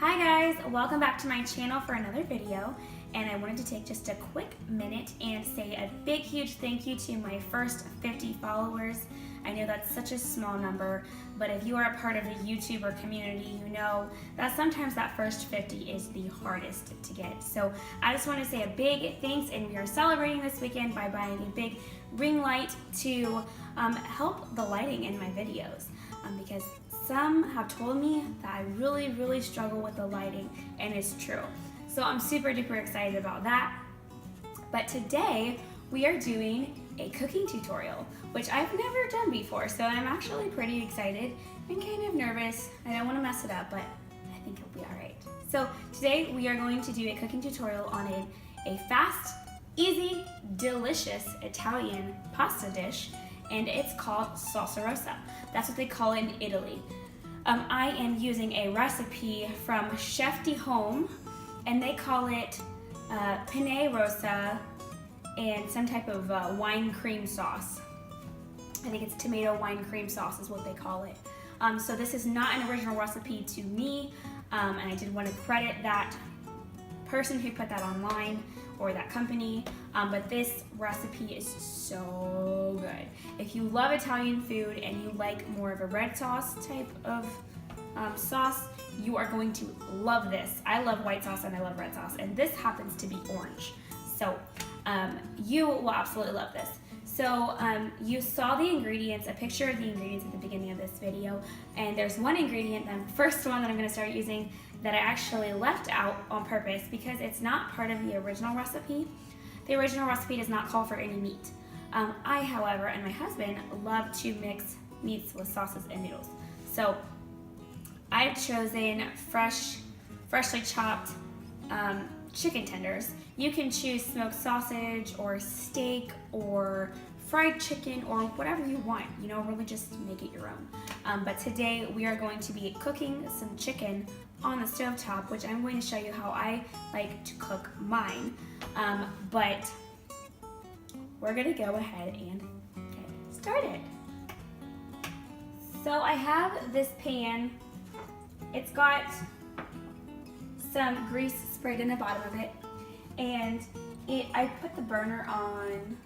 Hi guys, welcome back to my channel for another video, and I wanted to take just a quick minute and say a big huge thank you to my first 50 followers. I know that's such a small number, but if you are a part of the YouTuber community, you know that sometimes that first 50 is the hardest to get. So I just want to say a big thanks, and we are celebrating this weekend by buying a big ring light to help the lighting in my videos, because some have told me that I really struggle with the lighting, and it's true. So I'm super duper excited about that. But today we are doing a cooking tutorial, which I've never done before, so I'm actually pretty excited and kind of nervous. I don't want to mess it up, but I think it'll be all right. So today we are going to do a cooking tutorial on a fast, easy, delicious Italian pasta dish, and it's called Salsa Rosa. That's what they call it in Italy. I am using a recipe from Chef de Home, and they call it penne rosa and some type of wine cream sauce. I think it's tomato wine cream sauce is what they call it. So this is not an original recipe to me, and I did want to credit that person who put that online, or that company, but this recipe is so good. If you love Italian food and you like more of a red sauce type of sauce, you are going to love this. I love white sauce and I love red sauce, and this happens to be orange. So you will absolutely love this. So you saw the ingredients, a picture of the ingredients at the beginning of this video, and there's one ingredient, the first one that I'm gonna start using, that I actually left out on purpose because it's not part of the original recipe. The original recipe does not call for any meat. I, however, and my husband love to mix meats with sauces and noodles. So I've chosen freshly chopped chicken tenders. You can choose smoked sausage or steak or fried chicken or whatever you want, you know, really just make it your own. But today we are going to be cooking some chicken on the stovetop, which I'm going to show you how I like to cook mine. But we're gonna go ahead and get started. So I have this pan. It's got some grease sprayed in the bottom of it, and I put the burner on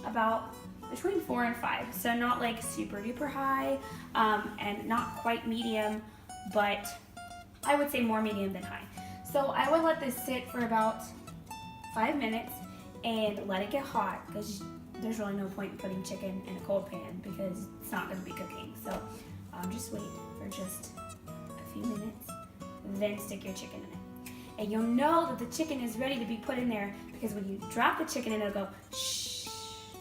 about between 4 and 5, so not like super duper high, and not quite medium, but I would say more medium than high. So I would let this sit for about 5 minutes and let it get hot, because there's really no point in putting chicken in a cold pan because it's not going to be cooking. So just wait for just a few minutes, then stick your chicken in it. And you'll know that the chicken is ready to be put in there because when you drop the chicken in, it'll go shh,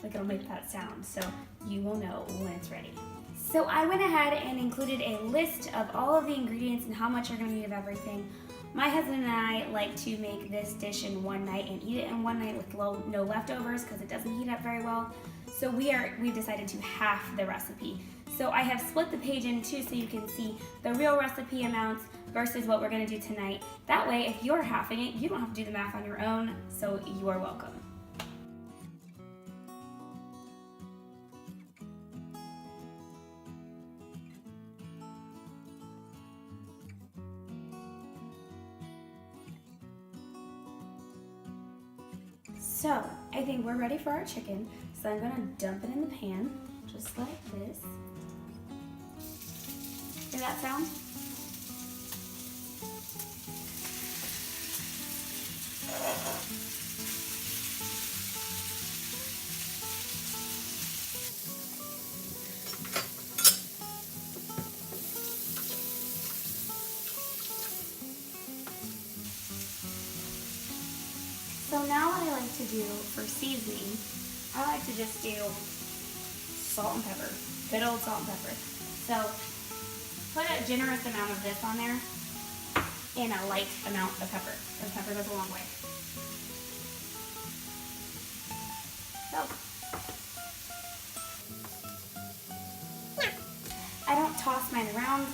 like it'll make that sound. So you will know when it's ready. So I went ahead and included a list of all of the ingredients and how much you're gonna need of everything. My husband and I like to make this dish in one night and eat it in one night with no leftovers because it doesn't heat up very well. So we've decided to half the recipe. So I have split the page in two so you can see the real recipe amounts versus what we're gonna do tonight. That way, if you're halving it, you don't have to do the math on your own, so you are welcome. So I think we're ready for our chicken. So I'm gonna dump it in the pan, just like this. Hear that sound? So now what I like to do for seasoning, I like to just do salt and pepper, good old salt and pepper. So put a generous amount of this on there and a light amount of pepper, because pepper goes a long way. So I don't toss mine around.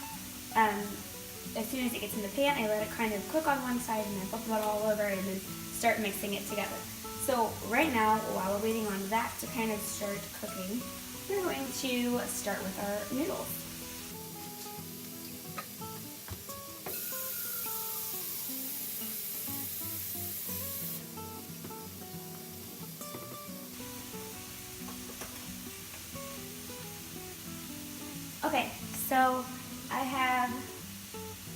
As soon as it gets in the pan, I let it kind of cook on one side and then flip it all over and then start mixing it together. So right now, while we're waiting on that to kind of start cooking, we're going to start with our noodles. So I have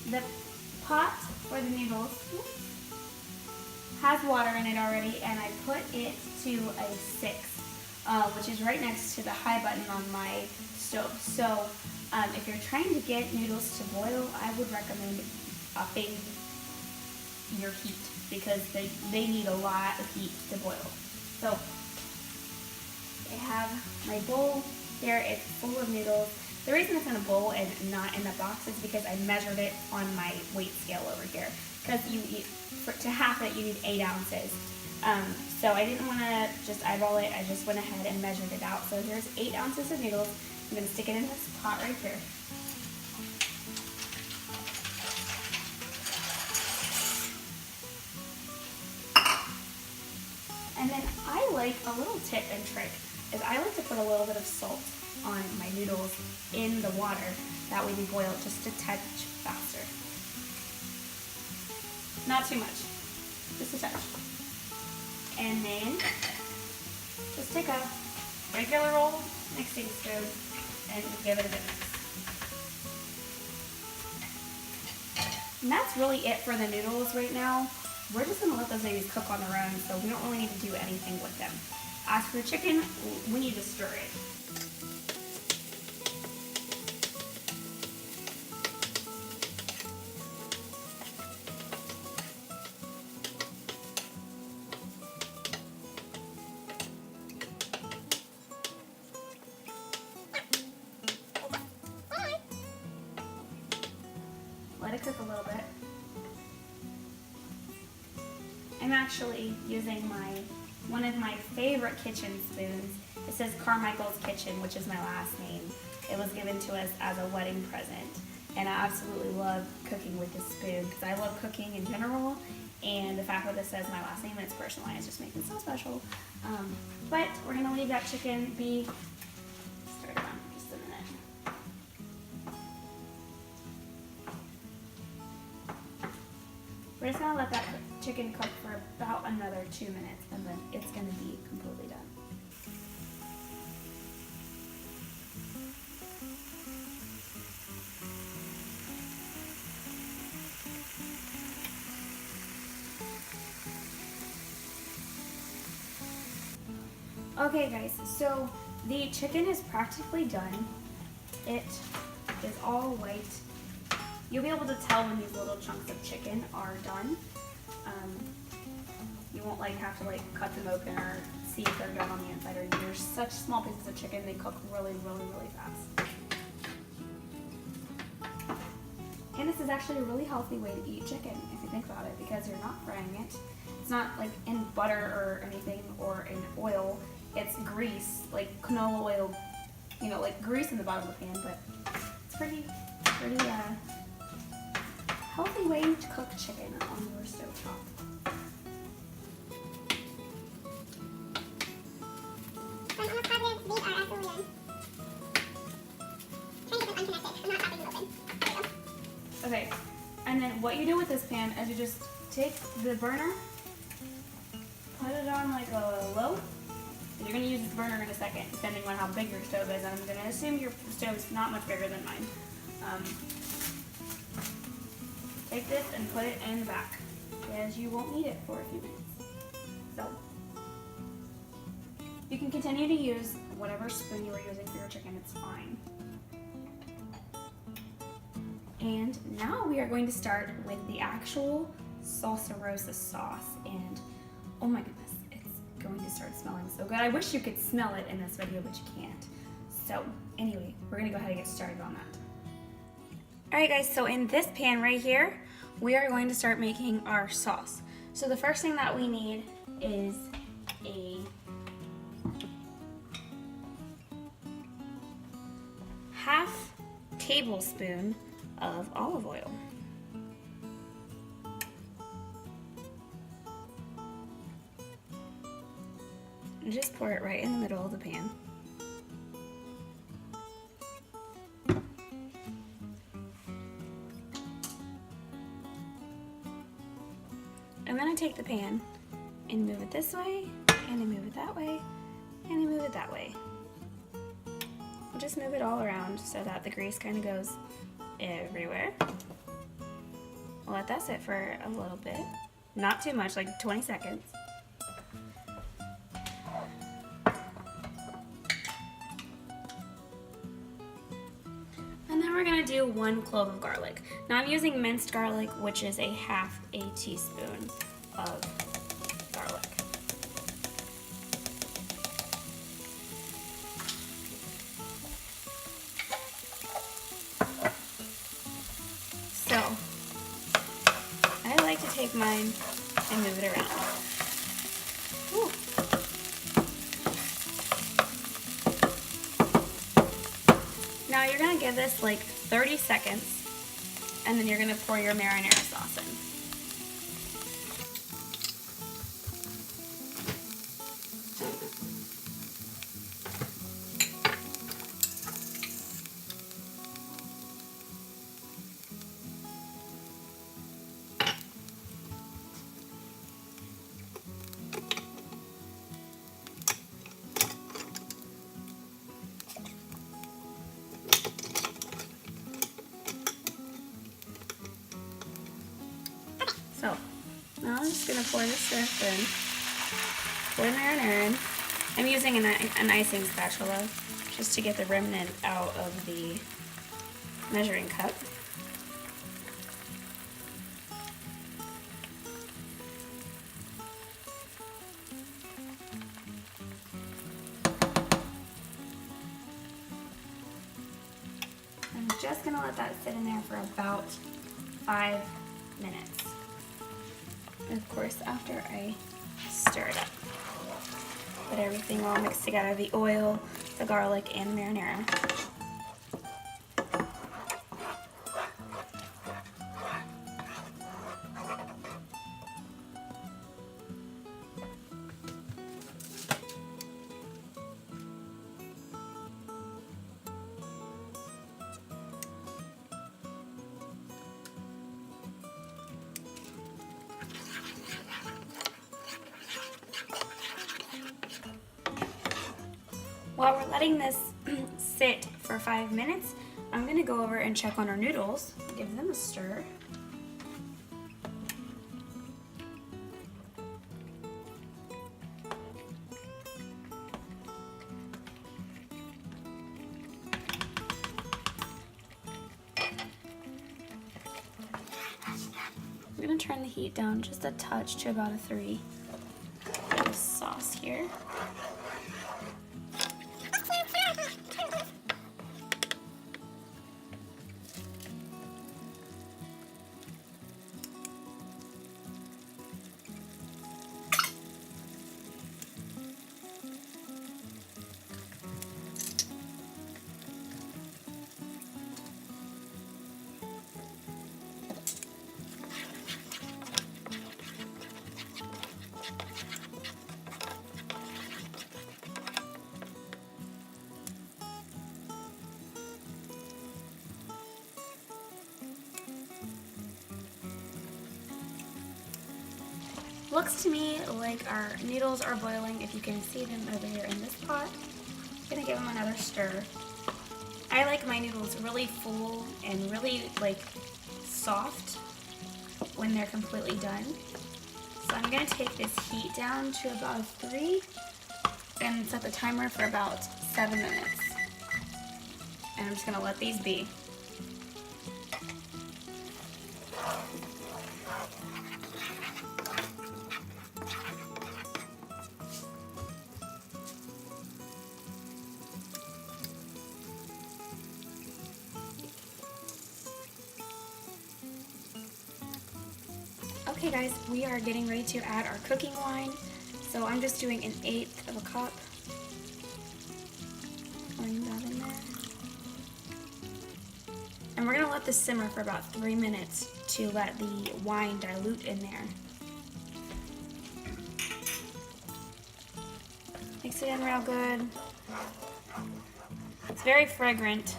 the pot for the noodles, has water in it already, and I put it to a 6, which is right next to the high button on my stove. So if you're trying to get noodles to boil, I would recommend upping your heat because they need a lot of heat to boil. So I have my bowl here. It's full of noodles. The reason it's in a bowl and not in the box is because I measured it on my weight scale over here. Because to half it, you need 8 ounces. So I didn't want to just eyeball it. I just went ahead and measured it out. So here's 8 ounces of noodles. I'm going to stick it in this pot right here. And then I like a little tip and trick is I like to put a little bit of salt on my noodles in the water. That way they boil just a touch faster. Not too much, just a touch. And then just take a regular old mixing spoon and give it a good mix. And that's really it for the noodles right now. We're just gonna let those babies cook on their own, so we don't really need to do anything with them. As for the chicken, we need to stir it. Let it cook a little bit. I'm actually using one of my favorite kitchen spoons. It says Carmichael's Kitchen, which is my last name. It was given to us as a wedding present. And I absolutely love cooking with this spoon because I love cooking in general. And the fact that this says my last name and it's personalized just makes it so special. But we're gonna leave that chicken be. Stir it around for just a minute. We're just gonna let that chicken cook for about another 2 minutes and then it's gonna be completely done. Okay guys, so the chicken is practically done. It is all white. You'll be able to tell when these little chunks of chicken are done. You won't have to cut them open or see if they're done on the inside or anything. They're such small pieces of chicken, they cook really, really, really fast. And this is actually a really healthy way to eat chicken if you think about it, because you're not frying it. It's not in butter or anything or in oil. It's grease, like canola oil, grease in the bottom of the pan, but it's pretty healthy way to cook chicken on your stovetop. Okay, and then what you do with this pan is you just take the burner, put it on a low. You're going to use this burner in a second, depending on how big your stove is. I'm going to assume your stove's not much bigger than mine. Take this and put it in the back, as you won't need it for a few minutes. So, you can continue to use whatever spoon you were using for your chicken, it's fine. And now we are going to start with the actual Salsa Rosa sauce. And oh my goodness, it's going to start smelling so good. I wish you could smell it in this video, but you can't. So anyway, we're gonna go ahead and get started on that. All right guys, so in this pan right here, we are going to start making our sauce. So the first thing that we need is a half tablespoon of olive oil. And just pour it right in the middle of the pan. I'm going to take the pan and move it this way, and I move it that way, and I move it that way. just move it all around so that the grease kind of goes everywhere. We'll let that sit for a little bit. Not too much, like 20 seconds. And then we're gonna do 1 clove of garlic. Now I'm using minced garlic, which is a half a teaspoon of garlic. So, I like to take mine and move it around. Ooh. Now you're gonna give this like 30 seconds, and then you're gonna pour your marinara sauce in. So, now I'm just going to pour this stuff in. Pour the marinara in. I'm using an icing spatula just to get the remnant out of the measuring cup. I'm just going to let that sit in there for about 5 minutes. And of course, after I stir it up, let everything all mix together, the oil, the garlic, and the marinara. While we're letting this sit for 5 minutes, I'm going to go over and check on our noodles, give them a stir. I'm going to turn the heat down just a touch to about a 3. Get the sauce here. Looks to me like our noodles are boiling, if you can see them over here in this pot. I'm gonna give them another stir. I like my noodles really full and really like soft when they're completely done. So I'm gonna take this heat down to about a 3 and set the timer for about 7 minutes. And I'm just gonna let these be. Okay guys, we are getting ready to add our cooking wine. So I'm just doing 1/8 of a cup. Pouring that in there. And we're gonna let this simmer for about 3 minutes to let the wine dilute in there. Mix it in real good. It's very fragrant.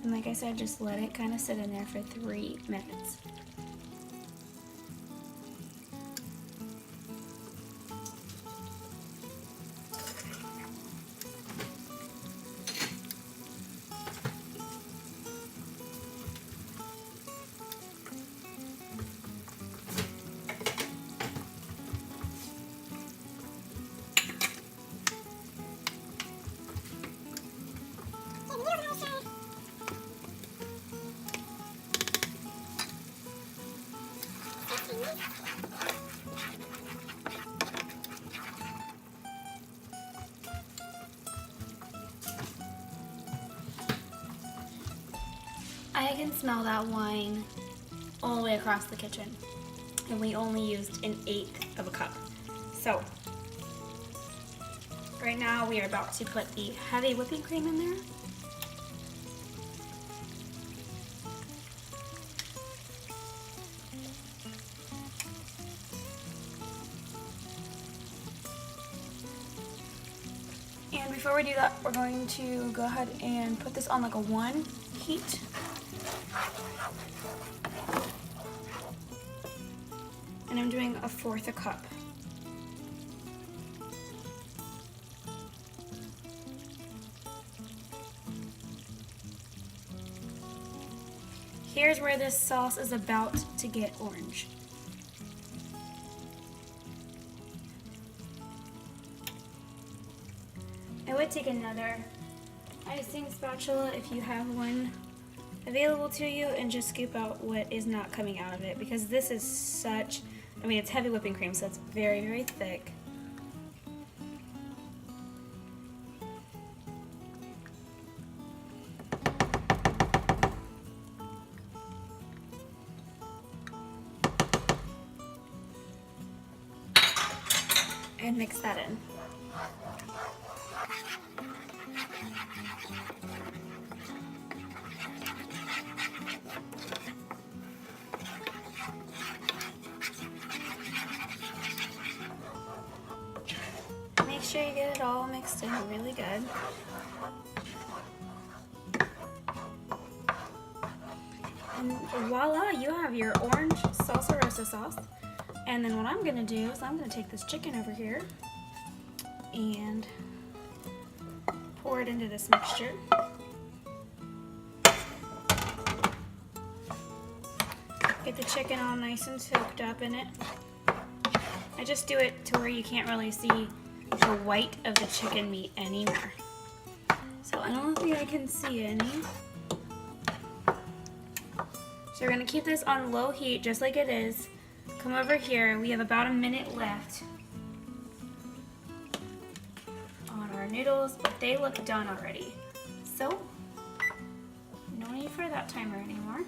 And like I said, just let it kind of sit in there for 3 minutes. I can smell that wine all the way across the kitchen, and we only used 1/8 of a cup. So right now we are about to put the heavy whipping cream in there. And before we do that, we're going to go ahead and put this on like a 1 heat. And I'm doing 1/4 a cup. Here's where this sauce is about to get orange. I would take another icing spatula if you have one available to you and just scoop out what is not coming out of it, because this is such, I mean, it's heavy whipping cream, so it's very, very thick. And mix that in. Make sure you get it all mixed in really good. And voila, you have your orange Salsa Rosa sauce. And then what I'm gonna do is I'm gonna take this chicken over here and pour it into this mixture. Get the chicken all nice and soaked up in it. I just do it to where you can't really see the white of the chicken meat anymore. So I don't think I can see any. So we're gonna keep this on low heat just like it is. Come over here, we have about 1 minute left on our noodles, but they look done already. So, no need for that timer anymore.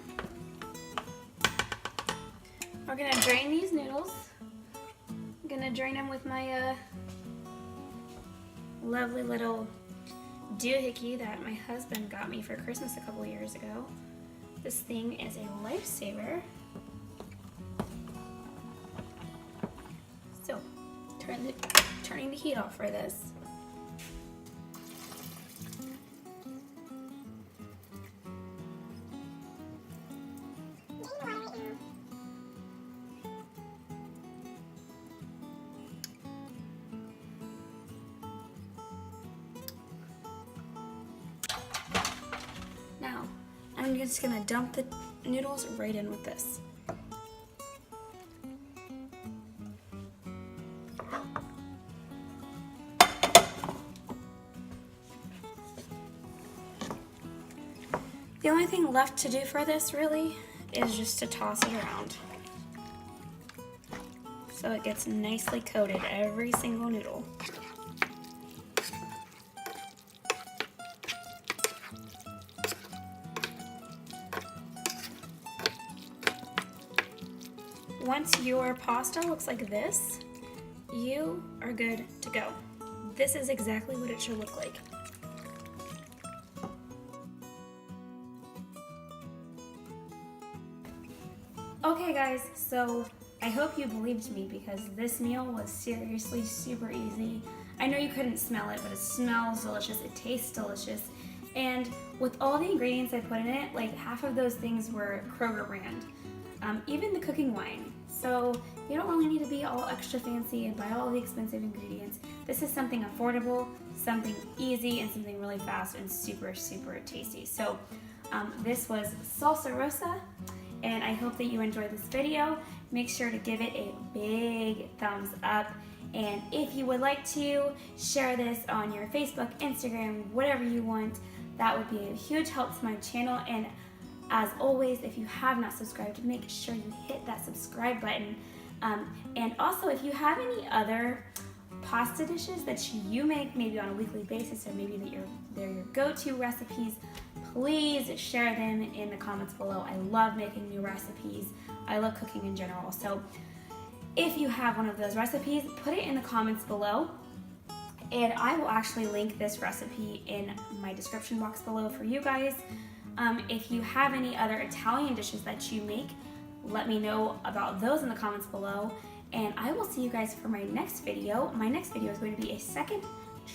We're gonna drain these noodles. I'm gonna drain them with my lovely little doohickey that my husband got me for Christmas a couple years ago. This thing is a lifesaver. So, turning the heat off for this. Now, I'm just gonna dump the noodles right in with this. The only thing left to do for this really is just to toss it around so it gets nicely coated every single noodle. Once your pasta looks like this, you are good to go. This is exactly what it should look like. Okay guys, so I hope you believed me because this meal was seriously super easy. I know you couldn't smell it, but it smells delicious, it tastes delicious, And with all the ingredients I put in it, like half of those things were Kroger brand. Even the cooking wine. So you don't really need to be all extra fancy and buy all the expensive ingredients. This is something affordable, something easy, and something really fast and super, super tasty. So this was Salsa Rosa, and I hope that you enjoyed this video. Make sure to give it a big thumbs up. And if you would like to share this on your Facebook, Instagram, whatever you want, that would be a huge help to my channel. And as always, if you have not subscribed, make sure you hit that subscribe button. And also, if you have any other pasta dishes that you make maybe on a weekly basis, or maybe that they're your go-to recipes, please share them in the comments below. I love making new recipes. I love cooking in general. So if you have one of those recipes, put it in the comments below. And I will actually link this recipe in my description box below for you guys. If you have any other Italian dishes that you make, let me know about those in the comments below. And I will see you guys for my next video. My next video is going to be a second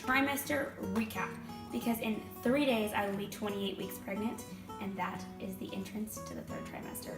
trimester recap, because in 3 days I will be 28 weeks pregnant, and that is the entrance to the third trimester.